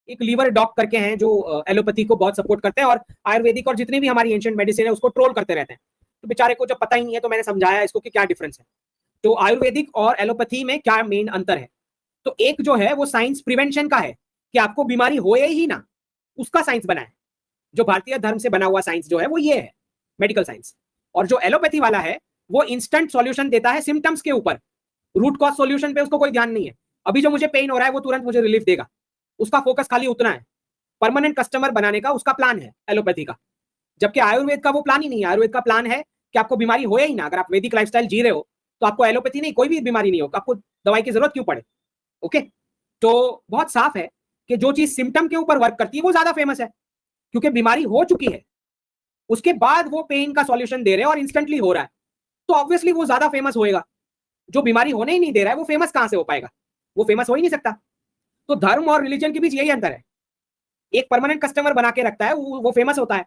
एक liver dock करके हैं जो एलोपैथी को बहुत सपोर्ट करते हैं और आयुर्वेदिक और जितनी भी हमारी एंशिएंट मेडिसिन है उसको ट्रोल करते रहते हैं। तो बेचारे को जब पता ही नहीं है तो मैंने समझाया इसको कि क्या डिफरेंस है। तो आयुर्वेदिक और एलोपैथी में क्या मेन अंतर है? तो एक जो है वो साइंस प्रिवेंशन का है कि आपको बीमारी होए ही ना, उसका साइंस बना है। जो भारतीय धर्म से बना हुआ साइंस जो है वो ये है, मेडिकल साइंस। और जो एलोपैथी वाला है वो इंस्टेंट सॉल्यूशन देता है सिम्टम्स के ऊपर, रूट कॉज सॉल्यूशन पे उसको कोई ध्यान नहीं है। अभी जो मुझे पेन हो रहा है वो तुरंत मुझे रिलीफ देगा, उसका फोकस खाली उतना है। परमानेंट कस्टमर बनाने का उसका प्लान है एलोपैथी का, जबकि आयुर्वेद का वो प्लान ही नहीं है। आयुर्वेद का प्लान है कि आपको बीमारी होए ही ना। अगर आप वैदिक लाइफस्टाइल जी रहे हो तो आपको एलोपैथी नहीं, कोई भी बीमारी नहीं हो, आपको दवाई की जरूरत क्यों पड़े। ओके, तो बहुत साफ है कि जो चीज सिम्टम के ऊपर वर्क करती है वो ज्यादा फेमस है, क्योंकि बीमारी हो चुकी है, उसके बाद वो पेन का सॉल्यूशन दे रहे हैं और इंस्टेंटली हो रहा है, तो ऑब्वियसली वो ज्यादा फेमस होएगा। जो बीमारी होने ही नहीं दे रहा है वो फेमस कहां से हो पाएगा? वो फेमस हो ही नहीं सकता। तो धर्म और रिलीजन के बीच यही अंतर है। एक परमानेंट कस्टमर बना के रखता है वो फेमस होता है,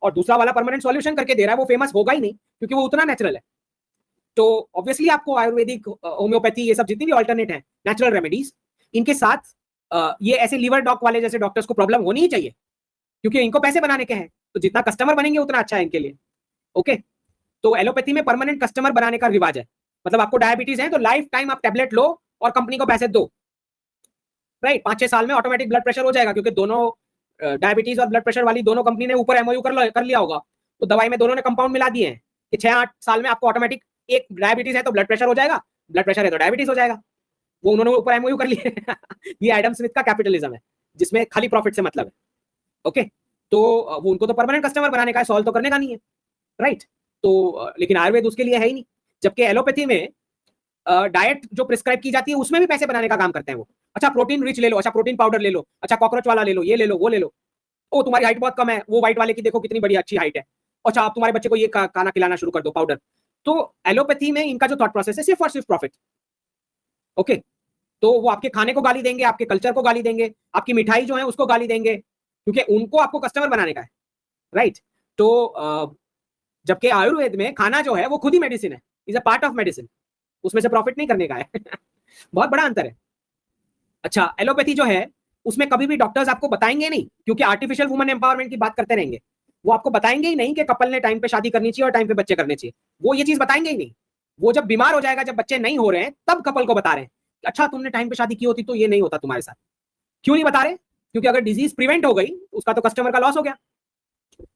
और दूसरा वाला परमानेंट सॉल्यूशन करके दे रहा है वो फेमस होगा ही नहीं, क्योंकि वो उतना नेचुरल है। तो ऑब्वियसली आपको आयुर्वेदिक, होम्योपैथी, ये सब जितनी भी ऑल्टरनेट है नेचुरल रेमेडीज, इनके साथ ये ऐसे लीवर डॉक वाले जैसे डॉक्टर्स को प्रॉब्लम होनी ही चाहिए, क्योंकि इनको पैसे बनाने के हैं। तो जितना कस्टमर बनेंगे उतना अच्छा है इनके लिए। ओके, तो एलोपैथी में परमानेंट कस्टमर बनाने का रिवाज है। मतलब आपको डायबिटीज है तो लाइफ टाइम आप टैबलेट लो और कंपनी को पैसे दो, राइट। 5-6 साल में ऑटोमेटिक ब्लड प्रेशर हो जाएगा, क्योंकि दोनों डायबिटीज और ब्लड प्रेशर वाली दोनों कंपनी ने ऊपर एमओयू कर लिया होगा। तो दवाई में दोनों ने कंपाउंड मिला दिए हैं कि 6-8 साल में आपको ऑटोमेटिक, एक डायबिटीज है तो ब्लड प्रेशर हो जाएगा, ब्लड प्रेशर है तो डायबिटीज हो जाएगा। वो उन्होंने ऊपर एमओयू कर लिए। ये एडम स्मिथ का कैपिटलिज्म है, जिसमें खाली प्रॉफिट से मतलब है। ओके, तो वो उनको तो परमानेंट कस्टमर बनाने का है, सॉल्व तो करने का नहीं है, राइट। तो लेकिन आयुर्वेद उसके लिए है ही नहीं। जबकि एलोपैथी में डाइट जो प्रिस्क्राइब की जाती है उसमें भी पैसे बनाने का काम करते हैं वो। अच्छा प्रोटीन रिच ले लो, अच्छा प्रोटीन पाउडर ले लो, अच्छा कॉकरोच वाला ले लो, ये ले लो, वो ले लो। ओ तुम्हारी हाइट बहुत कम है, वो व्हाइट वाले की देखो कितनी बड़ी अच्छी हाइट है, अच्छा आप तुम्हारे बच्चे को ये खाना खिलाना शुरू कर दो, पाउडर। तो एलोपैथी में इनका जो थॉट प्रोसेस है सिर्फ और सिर्फ प्रॉफिट। ओके, तो वो आपके खाने को गाली देंगे, आपके कल्चर को गाली देंगे, आपकी मिठाई जो है उसको गाली देंगे, क्योंकि उनको आपको कस्टमर बनाने का है, राइट। तो जबकि आयुर्वेद में खाना जो है वो खुद ही मेडिसिन है, is a part of medicine, उसमें से प्रॉफिट नहीं करने का है। बहुत बड़ा अंतर है। अच्छा, एलोपैथी जो है उसमें कभी भी डॉक्टर्स आपको बताएंगे नहीं, क्योंकि आर्टिफिशियल वुमन एम्पावरमेंट की बात करते रहेंगे, वो आपको बताएंगे ही नहीं कि कपल ने टाइम पे शादी करनी चाहिए और टाइम पे बच्चे करने चाहिए। वो ये चीज बताएंगे ही नहीं। वो जब बीमार हो जाएगा, जब बच्चे नहीं हो रहे हैं, तब कपल को बता रहे हैं कि अच्छा तुमने टाइम पे शादी की होती तो ये नहीं होता तुम्हारे साथ। क्यों नहीं बता रहे? क्योंकि अगर डिजीज प्रिवेंट हो गई उसका तो कस्टमर का लॉस हो गया,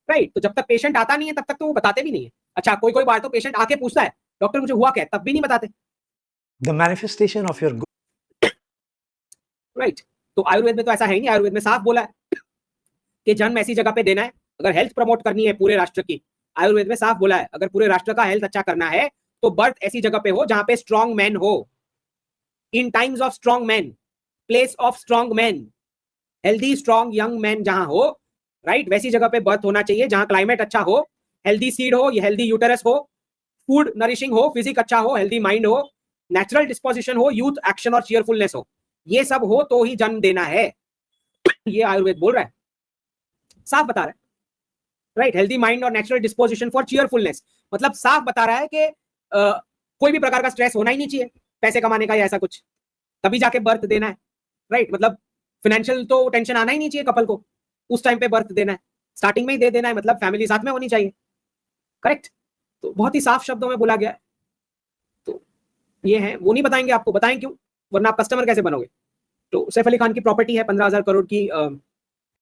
राइट। तो जब तक पेशेंट आता नहीं है तब तक तो वो बताते भी नहीं है। अच्छा कोई कोई बार तो पेशेंट आके पूछता है डॉक्टर मुझे हुआ क्या, तब भी नहीं बताते। The manifestation of your right, तो आयुर्वेद में तो ऐसा है ही नहीं। आयुर्वेद में साफ बोला है कि जन्म ऐसी जगह पे देना है, अगर हेल्थ प्रमोट करनी है पूरे राष्ट्र की। आयुर्वेद में साफ बोला है अगर पूरे राष्ट्र का हेल्थ अच्छा करना है तो बर्थ ऐसी जगह पे हो जहां पे स्ट्रॉन्ग मैन हो, in times of strong man, place of strong man, healthy strong young man जहां हो, राइट, वैसी जगह पे बर्थ होना चाहिए जहां क्लाइमेट अच्छा हो, हेल्दी सीड हो, हेल्दी यूटेरस हो, फूड नरिशिंग हो, फिजिक अच्छा हो, हेल्दी माइंड हो, नेचुरल डिस्पोजिशन हो, यूथ एक्शन और चीयरफुलनेस हो। ये सब हो तो ही जन्म देना है। ये आयुर्वेद बोल रहा है, साफ बता रहा है, राइट। हेल्दी माइंड और नेचुरल डिस्पोजिशन फॉर चीयरफुलनेस, मतलब साफ बता रहा है कि कोई भी प्रकार का स्ट्रेस होना ही नहीं चाहिए पैसे कमाने का या ऐसा कुछ, तभी जाके बर्थ देना है, राइट। मतलब फाइनेंशियल तो टेंशन आना ही नहीं चाहिए कपल को, उस टाइम पे बर्थ देना है, स्टार्टिंग में ही दे देना है, मतलब फैमिली साथ में होनी चाहिए, करेक्ट। तो बहुत ही साफ शब्दों में बोला गया है। तो ये है, वो नहीं बताएंगे आपको, बताएं क्यों, वरना आप कस्टमर कैसे बनोगे। तो सैफ अली खान की प्रॉपर्टी है 15,000 करोड़ की,